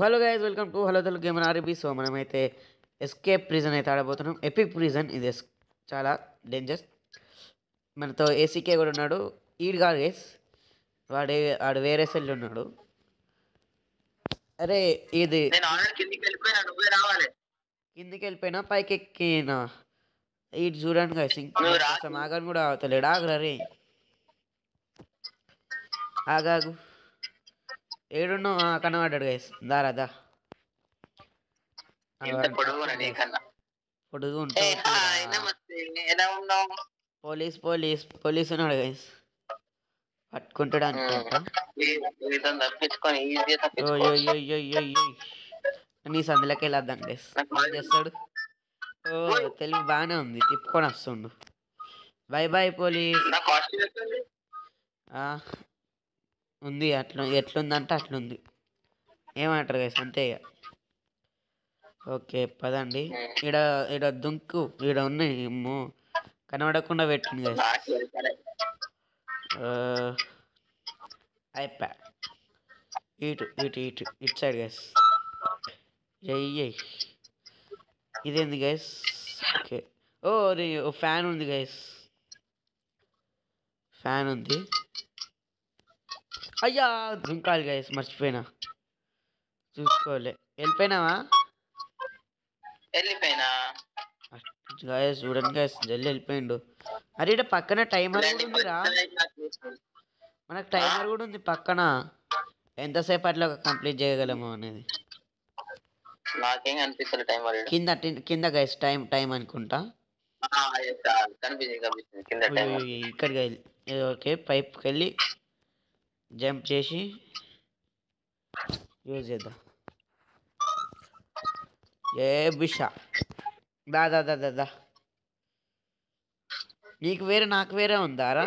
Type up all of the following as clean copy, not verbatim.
Hello guys, welcome to hello Telugu gamer RB. So మనమైతే escape prison అయితే ఆడబోతున్నాం. Epic prison ఇది చాలా డేంజరస్. మనతో ఏసీకే కూడా ఉన్నాడు. ఈడు కాదు గైస్, ఆడు వేరే సెల్ ఉన్నాడు. అరే ఇది కిందికి వెళ్ళిపోయినా పైకి ఎక్కినా. ఈడు చూడండి గైస్, ఇంకొంచెం ఆగని కూడా అవుతలేడు. ఆగురా రే, ఆగాగు. ఏడున్నావు? కనబడ్డాడు గైస్. దారాదా పొడుగు పోలీస్ ఉన్నాడు గైస్. పట్టుకుంటాడు అనుకుంటా. నీ సందులోకి వెళ్ళొద్దాం గైస్. చేస్తాడు. ఓ తెలివి బాగానే ఉంది, తిప్పుకొని వస్తుండు. By by police. ఉంది అట్లా, ఎట్లుందంటే అట్లుంది. ఏమంటారు గైస్, అంతే ఇక. ఓకే పదండి. ఈడ దుంకు, ఈడ ఉన్నాయి. కనబడకుండా పెట్టింది గైస్. అయిపోయా. ఇటు ఇటు ఇటు ఇటు సైడ్ గైస్. ఇదేంది గైస్? ఓకే. ఓ ఫ్యాన్ ఉంది గైస్, ఫ్యాన్ ఉంది. అయ్యా దుంకాలి గైస్, మర్చిపోయినా, చూసుకోలే. వెళ్ళిపోయినావా? గైస్ చూడండి గైస్, జల్లి వెళ్ళిపోయిండు. అరే ఇక్కడ పక్కన టైమర్ కూడా ఉందిరా. మనకు టైమర్ కూడా ఉంది పక్కన, ఎంతసేపు అట్లా కంప్లీట్ చేయగలము అనేది. నాకేం కనిపిస్తుంది టైమర్ కింద గైస్, టైం అనుకుంటా. ఇక్కడికి వెళ్ళి ఓకే, పైప్కి వెళ్ళి జంప్ చేసి యూజ్ చేద్దాం. ఏ బిషా, దా నీకు వేరే నాకు వేరే ఉందారా?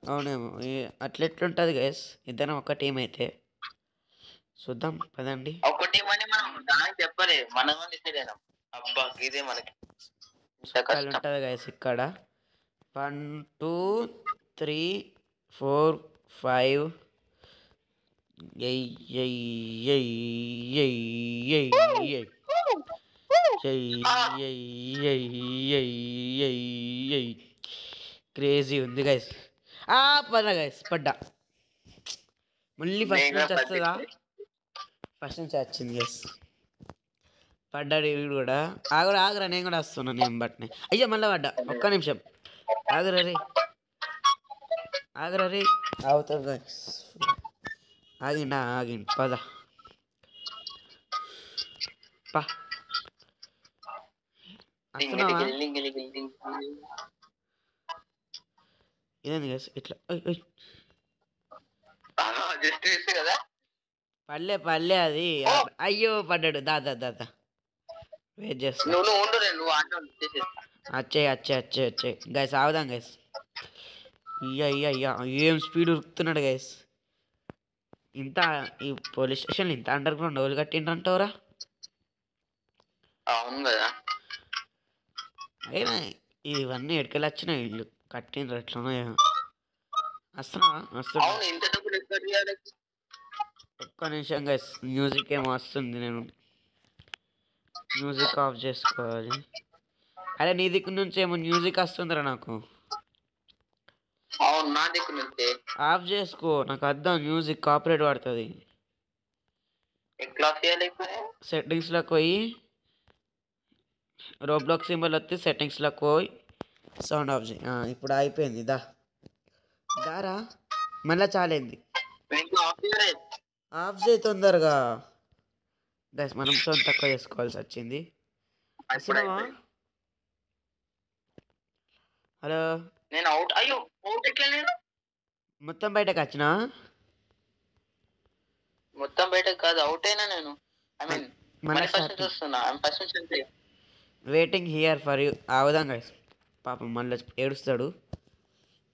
అవునేమో. అట్లెట్లుంటుంది గైస్, ఇద్దరం ఒక టీం అయితే. చూద్దాం పదండి. ఒక టీం అని మనం దానికి చెప్పలే, మనం అబ్బా ఇదే మనకి ఉంటుంది గైస్. ఇక్కడ 1 2 3 4 5 క్రేజీ ఉంది గైస్. పడ్డా గైస్, పడ్డా. మళ్ళీ ఫస్ట్ నుంచి వస్తుందా? ఫస్ట్ నుంచి వచ్చింది గైస్. పడ్డాడు వీడు కూడా. ఆగురా, నేను కూడా వస్తున్నా. నేను బట్టినే. అయ్యో మళ్ళీ పడ్డా. ఒక్క నిమిషం ఆగురా రే. అవుతుంది గైస్. ఆగిండు పద పా. ఇదేంది గైస్ ఇట్లా? పల్లె అది. అయ్యో పడ్డాడు. దాదా వెయిట్ చేస్తా. వచ్చే గైస్, ఆగుదాం గైస్. అయ్యా ఏం స్పీడ్ ఉరుకుతున్నాడు గైస్. ఇంత ఈ పోలీస్ స్టేషన్లో ఇంత అండర్ గ్రౌండ్ ఎవరు కట్టిండ్రంటావురా? అవును కదా. అయినా ఇవన్నీ ఎక్కడికి వచ్చినాయి, ఇల్లు కట్టిండ్రు ఎట్లనో. వస్తున్నా. ఒక్క నిమిషం గైస్, మ్యూజిక్ ఏమో వస్తుంది. నేను మ్యూజిక్ ఆఫ్ చేసుకోవాలి. అరే నీ దిక్కు నుంచి ఏమో మ్యూజిక్ వస్తుందిరా నాకు. నా దిక్కు నుంచి ఆఫ్ చేసుకో, నాకు అర్థం. మ్యూజిక్ కాపీరైట్ పడుతుంది. సెట్టింగ్స్లోకి పోయి రోబ్లాక్స్ సింబల్ వస్తే సెట్టింగ్స్లోకి పోయి సౌండ్ ఆఫ్ చేయి. ఇప్పుడు అయిపోయింది. దారా మళ్ళీ చాలేంది. ఆఫ్ చేయి తొందరగా గైస్. మనం సౌండ్ తక్కువ చేసుకోవాల్సి వచ్చింది. వస్తున్నావా? హలో, నేను అవుట్. అయ్యో మొత్తం బయటకు వచ్చినా? మొత్తం బయటకు కాదు, అవుట్ అయినా నేను. Waiting here for you. ఆగుదాం గైస్. పాపం మళ్ళీ ఏడుస్తాడు.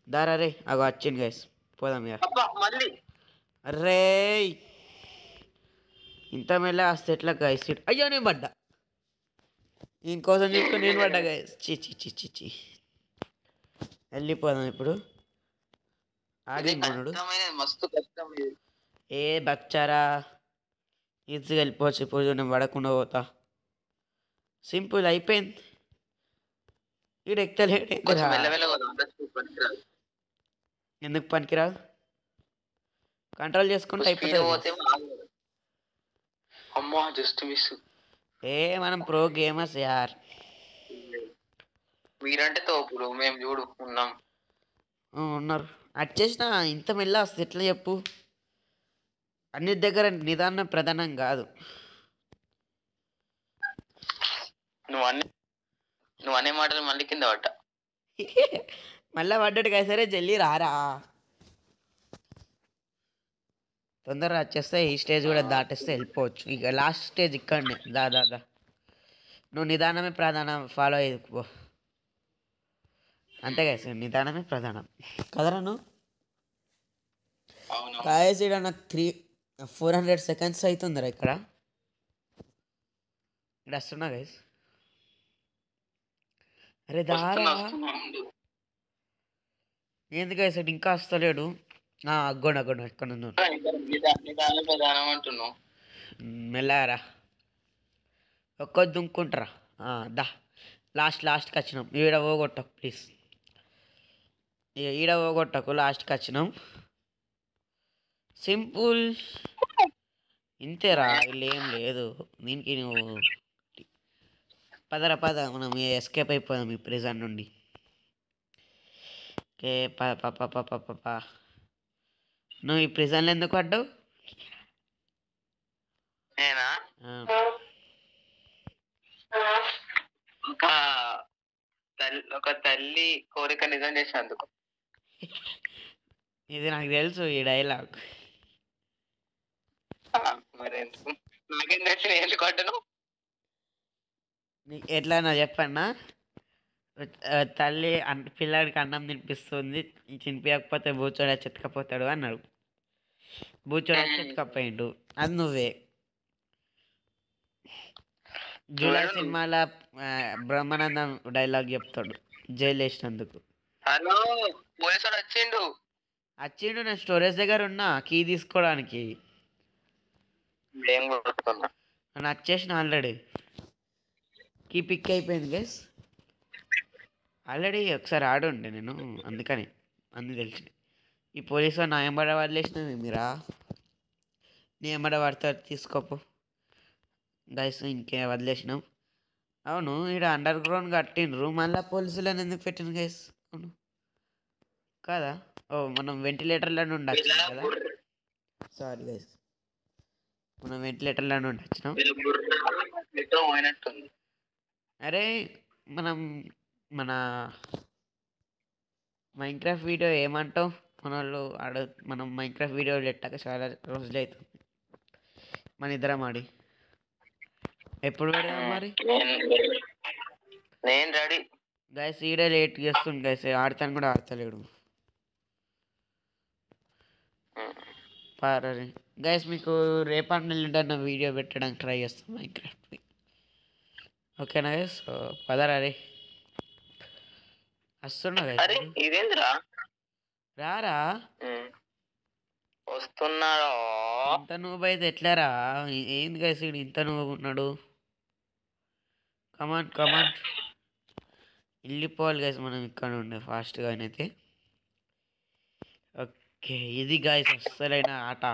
దారా రే, అగో వచ్చింది గైస్. పోదాం ఇక. అరే ఇంత మెల్ల వస్తే ఎట్లా గైస్? అయ్యో నేను పడ్డా. ఇంకోసం చూసుకొని నేను పడ్డా గైస్. చి వెళ్ళిపోదాం ఇప్పుడు. ఆగిండు. మస్తు కష్టం. ఏ బచ్చారా ఈజీగా వెళ్ళిపోవచ్చు. ఇప్పుడు నేను పడకుండా పోతా. సింపుల్ అయిపోయింది. ఈడు కొంచెం ఎక్కలేడేందిరా? మెల్లమెల్ల పనికిరాదు. ఎందుకు పనికిరాదు? కంట్రోల్ చేసుకుంటే స్పీడ్ అయిపోతుంది. పోతే అమ్మా జస్ట్ మిస్. మనం ప్రో గేమర్స్ యార్. మీరంటే తోపులు, మేము చూడు ఉన్నాం. ఉన్నారు. వచ్చేసిన ఇంత మెల్ల వస్తుంది ఎట్లా చెప్పు? అన్ని దగ్గర నిదానం ప్రధానం కాదు. నువ్వు అనే మాటలు మళ్ళీ కింద పడ్డ. మళ్ళా పడ్డాడు కదా, సరే జల్లి రారా. తొందరగా వచ్చేస్తే ఈ స్టేజ్ కూడా దాటేస్తే వెళ్ళిపోవచ్చు. ఇక లాస్ట్ స్టేజ్ ఇక్కడనే. దా నువ్వు నిదానమే ప్రధానం ఫాలో అయ్యిపో. అంతే కదా, నిదానమే ప్రధానం కదరా నువ్వు. కాయస్ ఇక్కడ నాకు 400 సెకండ్స్ అవుతుందిరా ఇక్కడ వస్తున్నా గైస్. అరే దారా ఏంది గైస్ ఇంకా వస్తలేడు. అగ్గోండి ఎక్కడ ఉన్నాను. మెల్లారా ఒక్క దుంకుంటారా. దా లాస్ట్కి వచ్చినాం. ఈడ పోగొట్టకు ప్లీజ్. ఈడ పోగొట్టకు, లాస్ట్కి వచ్చినాం. సింపుల్ ఇంతేరా, వీళ్ళు ఏం లేదు దీనికి. నువ్వు పద మనం ఎస్కేప్ అయిపోదాం ఈ ప్రిజన్ నుండి. ఓకే నువ్వు ఈ ప్రిజన్లో ఎందుకు పడ్డావు? నేనా ఒక తల్లి కోరిక నిజం చేసినందుకు. ఇది నాకు తెలుసు ఈ డైలాగ్. మరి నాకేం తెలిసి ఎందుకు కొట్టను? ఎట్లా నా చెప్పన్నా, తల్లి పిల్లాడికి అన్నం తినిపిస్తుంది, తినిపించకపోతే బూచోడా చెత్తకపోతాడు అన్నాడు. బూచోడా చెత్తకపోయిండు, అది నువ్వే. జూలై సినిమాలో బ్రహ్మానందం డైలాగ్ చెప్తాడు జైలు వేసినందుకు. హలో పోలీసు వచ్చిండు. నేను స్టోరేజ్ దగ్గర ఉన్నా కీ తీసుకోవడానికి. నన్ను వచ్చేసిన ఆల్రెడీ. కీ పిక్ అయిపోయింది గైస్. ఆల్రెడీ ఒకసారి ఆడుండే నేను, అందుకని అన్నీ తెలిసి. ఈ పోలీసు నా ఎంబడ వదిలేసినవి మీరా. నీ ఎంబడ పడతారు తీసుకోపో గైస్. ఇంకే వదిలేసినాం. అవును, ఇక్కడ అండర్ గ్రౌండ్ కట్టిండ్రు, మళ్ళీ పోలీసులను ఎందుకు పెట్టిండు గైస్? అవును కాదా? మనం వెంటిలేటర్లో నుండి వచ్చినాం కదా. సారీ గైస్, మనం వెంటిలేటర్లో నుండి వచ్చినాం. అరే మనం మన మైన్క్రాఫ్ట్ వీడియో ఏమంటావు? మనం మైన్క్రాఫ్ట్ వీడియోలు ఎట్టాక చాలా రోజులు అవుతుంది. మన ఇద్దరం ఆడి ఎప్పుడు పెడదాం మరి? నేను రెడీ గైస్. ఈడే లేట్ చేస్తుంది గైస్, ఆడతాను కూడా ఆడతలేడు. పారీ గైస్, మీకు రేపటి నుండి వీడియో పెట్టడానికి ట్రై చేస్తాం మైన్క్రాఫ్ట్. ఓకేనా గైస్? పదరా రే, వస్తున్నా గైస్. ఇదేంద్రా రారా, వస్తున్నాడా? ఇంత నువ్వు అయితే ఎట్లారా? ఏంది గైస్ వీడు ఇంత నువ్వు ఉన్నాడు? కమాన్ వెళ్ళిపోవాలి గైస్ మనం ఇక్కడ ఉండే ఫాస్ట్గా అయితే. ఓకే, ఇది గైస్ అస్సలైన ఆట.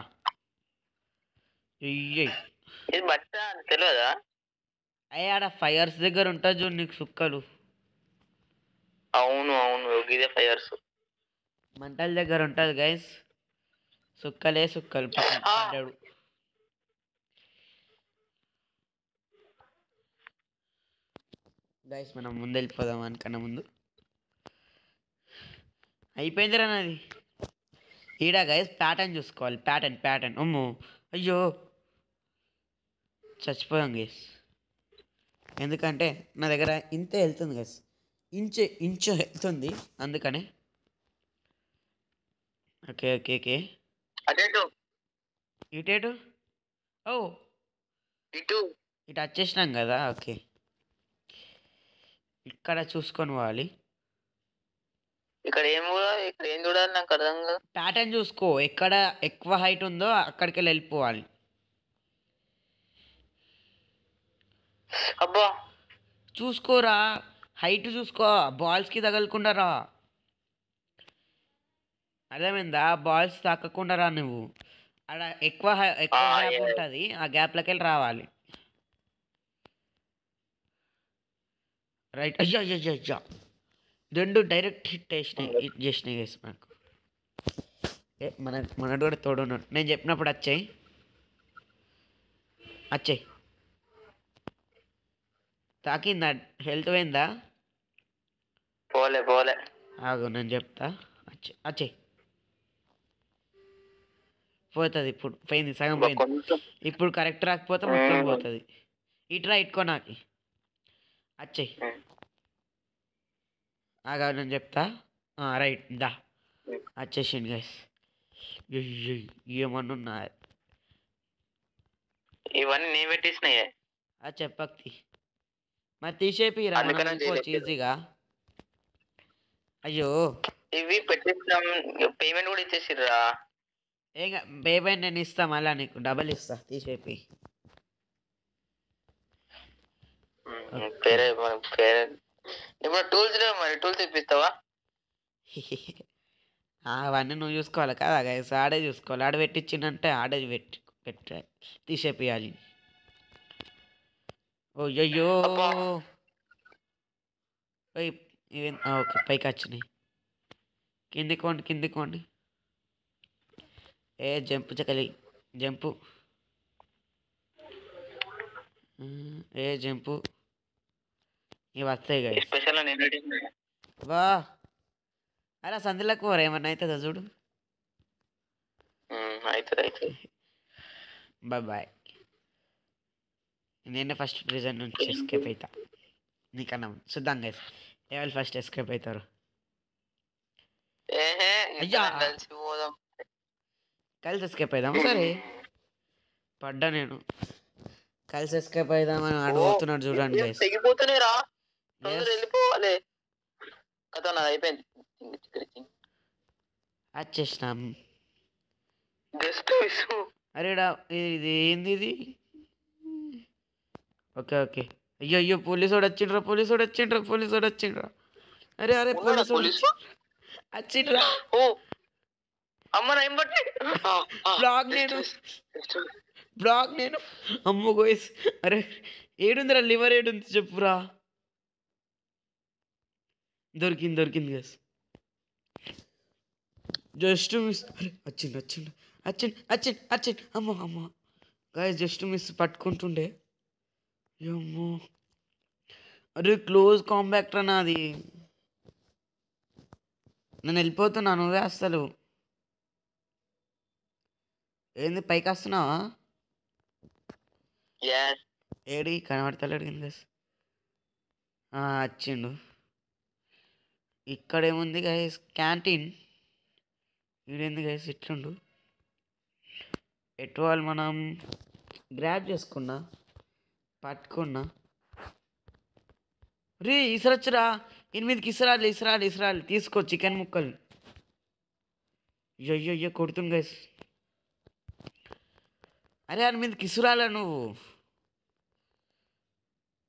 ఇది బట్ట తెలియదా? ఆడ ఫైర్స్ దగ్గర ఉంటుంది చూడు నీకు సుక్కలు. అవును ఇదే ఫైర్స్ మంటల దగ్గర ఉంటుంది గైస్. సుక్కలే సుక్కలు పడ్డాడు. గైస్ మనం ముందు వెళ్ళిపోదాం అనుకన్నా ముందు. అయిపోయిందిరా నాది. ఈడ గైస్ ప్యాటర్న్ చూసుకోవాలి. ప్యాటర్న్ అమ్మో అయ్యో చచ్చిపోయాం గైస్. ఎందుకంటే నా దగ్గర ఇంతే వెళ్తుంది గైస్, ఇంచు వెళ్తుంది అందుకనే. ఓకే ఇటేటు ఇటు వచ్చేసినాం కదా. ఓకే, ఇక్కడ చూసుకొని పోవాలి. ఇక్కడ ఏం చూడాలి నాకు అర్థం కాదు. ప్యాటర్న్ చూసుకో, ఎక్కడ ఎక్కువ హైట్ ఉందో అక్కడికి వెళ్ళిపోవాలి. అబ్బా చూసుకోరా, హైట్ చూసుకో, బాల్స్కి తగలకుండా రా. అర్థమైందా? బాల్స్ తాకకుండా రా నువ్వు. అక్కడ ఎక్కువ గ్యాప్ ఉంటుంది, ఆ గ్యాప్లోకి వెళ్ళి రావాలి. రైట్. అయ్యా అయ్యా అయ్యా, రెండు డైరెక్ట్ హిట్ చేసినాయి గైస్ మనకు. మనడు కూడా తోడున్నాడు. నేను చెప్పినప్పుడు వచ్చాయి. తాకిందా? హెల్త్ పోయిందా? పోలే ఆగు నేను చెప్తా. వచ్చే పోతుంది. ఇప్పుడు పోయింది, సగం పోయింది. ఇప్పుడు కరెక్ట్ రాకపోతే మొత్తం పోతుంది. ఇట్రా ఇట్టుకో నాకు. వచ్చే ఆగా నేను చెప్తా. రైట్ దా. వచ్చేసింది గైస్. ఏమన్నా ఇవన్నీ నేను పెట్టేసినాయే. చెప్పక్తి మరి తీసేపి రానుకోవచ్చు ఈజీగా. అయ్యో ఇవి పెట్టేసినాం, పేమెంట్ కూడా ఇచ్చేసిర్రా. ఏం పేమెంట్ నేను ఇస్తా, మళ్ళా నీకు డబల్ ఇస్తా. తీసేపి పేరే ఇప్పుడు టూల్స్ లేవు, మరి టూల్స్ ఇప్పిస్తావా? అవన్నీ నువ్వు చూసుకోవాలి కదా గైస్. ఆడే చూసుకోవాలి. ఆడ పెట్టించిందంటే ఆడే పెట్టాలి, తీసేపియాలి. ఓ అయ్యో ఓకే, పైకి వచ్చినాయి. కిందికోండి. జంపు చకలి, జంపు. జంపు. ఇవి వస్తాయి కదా. వా అలా సందులకు పోరా, ఏమన్నా అవుతుందా చూడు. బాయ్. నేనే ఫస్ట్ ప్రిజన్ నుంచి ఎస్కేప్ అవుతా నీకన్నా. చూద్దాం గైస్ ఎవరు ఫస్ట్ ఎస్కేప్ అవుతారు. కలిసి ఎస్కేప్ అవుదాం. సరే పడ్డా నేను. కలిసి ఎస్కేప్ అవుదామని అడుగుతున్నాడు చూడండి గైస్. వచ్చేసినాం. అరేడా ఇది ఏంది ఇది? ఓకే. అయ్యో పోలీసోడు వచ్చిండ్రా. అరే పోలీసోడు వచ్చిండ్రా. బ్లాక్ నేను. అమ్మో గోయిస్. అరే ఏడుందిరా, లివర్ ఏడుంది చెప్పురా. దొరికింది గైస్. Just miss. వచ్చిండు. అమ్మో గైస్, జస్ట్ మిస్. పట్టుకుంటుండే. అమ్మో అరే క్లోజ్ కాంబాక్ట్ రా నాది. నేను వెళ్ళిపోతున్నా, నువ్వే అసలు ఏంది పైకి వస్తున్నావా? ఏడి కనబడతలేడు గైస్. వచ్చిండు. ఇక్కడేముంది గైస్? క్యాంటీన్. వీడేంది గైస్ ఇట్లుండు? ఎటువాళ్ళు మనం గ్రాబ్ చేసుకున్నా, పట్టుకున్నా. రీ ఇసరొచ్చురా, 8 ఇసరాలి. తీసుకో చికెన్ ముక్కలు. అయ్యో కొడుతుంది గైస్. అరే 8 ఇసురాలా నువ్వు.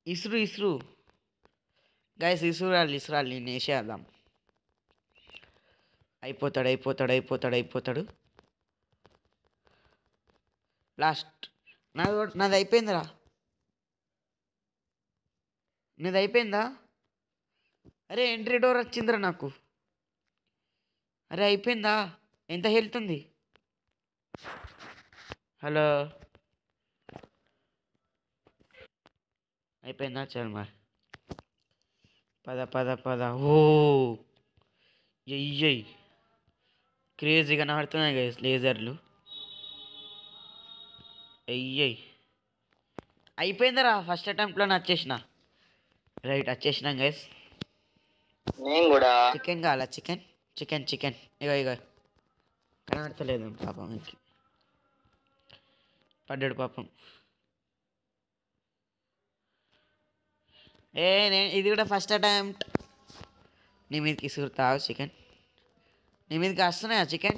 ఇసురు గైస్, ఇసురాలి. నేను వేసేద్దాం. అయిపోతాడు. లాస్ట్. నాది అయిపోయిందిరా. నీది అయిపోయిందా? అరే ఎంట్రీ డోర్ వచ్చిందిరా నాకు. అరే అయిపోయిందా? ఎంత హెల్త్ ఉంది? హలో అయిపోయిందా? చల్ మరి పద. ఓ ఎయ్యయ్ క్రేజీగా నడుతున్నాయి గైస్ లేజర్లు. అయ్యయ్ అయిపోయిందిరా. ఫస్ట్ అటెంప్ట్లో వచ్చేసిన. రైట్ వచ్చేసినాం గైస్. నేను కూడా చికెన్ కావాలా? చికెన్ ఇగో కనబడతలేదు పాపం. పడ్డాడు పాపం. నేను ఇది కూడా ఫస్ట్ అటెంప్ట్. నీ మీదకి ఇసురుతావు చికెన్. నీ మీదకి వస్తున్నాయా చికెన్?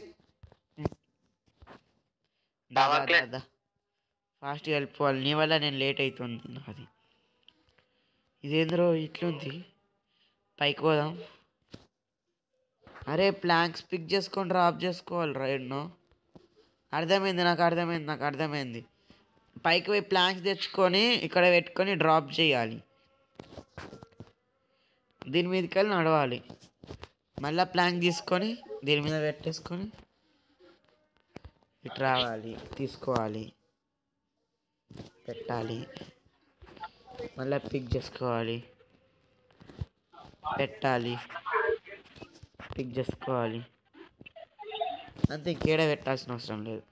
రావట్లేదు. ఫాస్ట్గా వెళ్ళిపోవాలి, నీ వల్ల నేను లేట్ అవుతుంది నాది. ఇదేంద్రో ఇట్లుంది, పైకి పోదాం. అరే ప్లాంక్స్ పిక్ చేసుకొని డ్రాప్ చేసుకోవాలి రా ఎన్నో. నాకు అర్థమైంది. పైకి పోయి ప్లాంక్స్ తెచ్చుకొని ఇక్కడ పెట్టుకొని డ్రాప్ చేయాలి. దీని మీదకి వెళ్ళి నడవాలి, మళ్ళీ ప్లాంక్ తీసుకొని దీని మీద పెట్టేసుకొని ఇటు రావాలి, తీసుకోవాలి, పెట్టాలి, మళ్ళీ పిక్ చేసుకోవాలి, పెట్టాలి, పిక్ చేసుకోవాలి. అంతే, ఇంకేడ పెట్టాల్సిన అవసరం లేదు.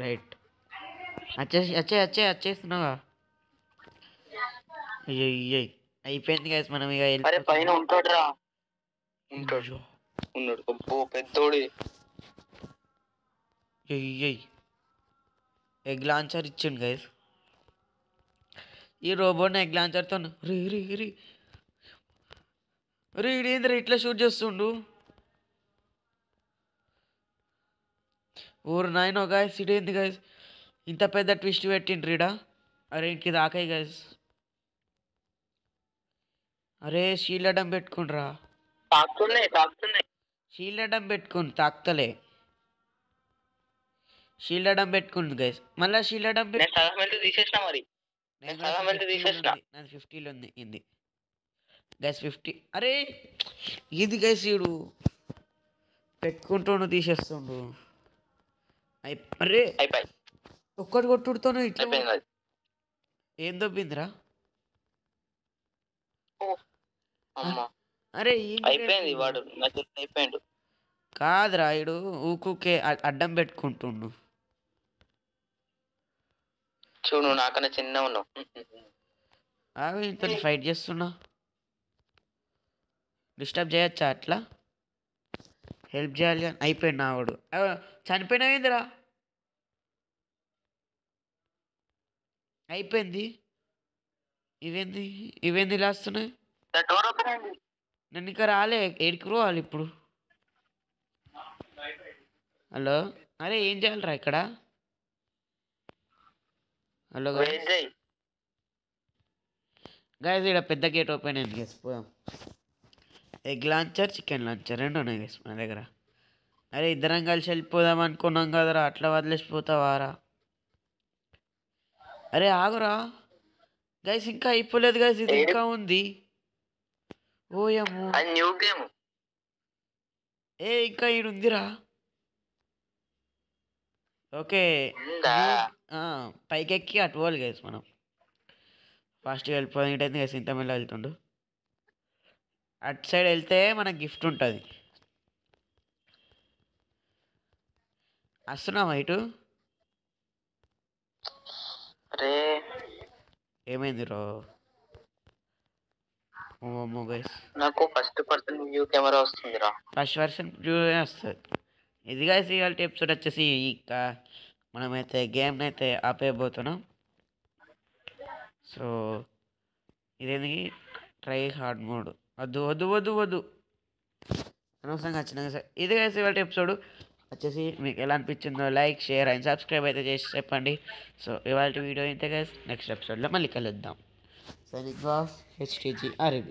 రైట్, వచ్చేస్తున్నావా? అయ్యో అయిపోయింది గైస్, మనం ఇక పైన ఉంటాడు పెద్దోడి. ఎగ్ లాంచర్ ఇచ్చిండు గైస్. ఈ రోబోట్ని ఎగ్ లాంచర్తో ఇదేంద్ర ఇట్లా షూట్ చేస్తుండు. ఊరు నాయనో గైస్, ఇదేంది గైస్ ఇంత పెద్ద ట్విస్ట్ పెట్టిండ్రు ఈడ. అరే ఇంటికి దాకాయి గైస్. అరే షీల్డ్ అడ్డం పెట్టుకుండ్రా. షీల్డ్ అడ్డం పెట్టుకుని తాకుతలే. షీల్డ్ అడ్డం పెట్టుకుంది గైస్, మళ్ళీ షీల్డ్ అడ్డం తీసేసిన మరి. నాది 50లో ఉంది ఇది గైస్, 50. అరే ఇది గైస్ ఈడు పెట్టుకుంటుండు, తీసేస్తుండు. అరే ఒక్కటి కొట్టుడుతోనే ఇట్లా ఏం దొబ్బిందిరా? అరే అయిపోయింది, వాడు అయిపోయిండు. కాదురా, ఇడు ఊకుకే అడ్డం పెట్టుకుంటుండు. చూడు నాకన్నా చిన్న ఉన్నావు. ఇంత ఫైట్ చేస్తున్నా, డిస్టర్బ్ చేయొచ్చా? అట్లా హెల్ప్ చేయాలి అని అయిపోయింది నా వాడు. చనిపోయినావేందిరా? అయిపోయింది. ఇవేంది ఇలా వస్తున్నాయి? నన్ను ఇంకా రాలే, ఏడికి రావాలి ఇప్పుడు? హలో, అరే ఏం చేయాలరా ఇక్కడ? హలో గైస్, ఇక్కడ పెద్ద గేట్ ఓపెన్ అయింది గైస్, పోదాం. ఎగ్ లాంచర్, చికెన్ లాంచర్ రెండు ఉన్నాయి గైస్ మన దగ్గర. అరే ఇద్దరం కలిసి వెళ్ళిపోదాం అనుకున్నాం కదరా, అట్లా వదిలేసిపోతావారా? అరే ఆగురా గైస్, ఇంకా అయిపోలేదు గైస్, ఇది ఇంకా ఉంది. ఓయమ్మో, ఇంకా ఈడుందిరా. ఓకే, పైకెక్కి అటు పోవాలి గైస్ మనం. ఫాస్ట్గా వెళ్ళిపోయింది గైస్, ఇంత మెల్ల వెళ్తుండు. అటు సైడ్ వెళ్తే మనకు గిఫ్ట్ ఉంటుంది. వస్తున్నావా ఇటు? అరే ఏమైంది రో? ఓమో గైస్, నాకు ఫస్ట్ పర్సన్ వ్యూ కెమెరా వస్తుందిరా. ఫస్ట్ పర్సన్ వ్యూ వస్తుంది. ఇది గైస్ ఇవాళ ఎపిసోడ్ వచ్చేసి మనమైతే గేమ్ని అయితే ఆపేయబోతున్నాం. సో ఇదేంది ట్రై హార్డ్ మోడ్, వద్దు అనవసరంగా వచ్చినాక సార్. ఇది గైస్ ఇవాళ ఎపిసోడ్ వచ్చేసి మీకు ఎలా అనిపించిందో లైక్, షేర్ అండ్ సబ్స్క్రైబ్ అయితే చేసి చెప్పండి. సో ఇవాళ వీడియో అయితే గైస్, నెక్స్ట్ ఎపిసోడ్లో మళ్ళీ కలుద్దాం. Signing off, HTG RB.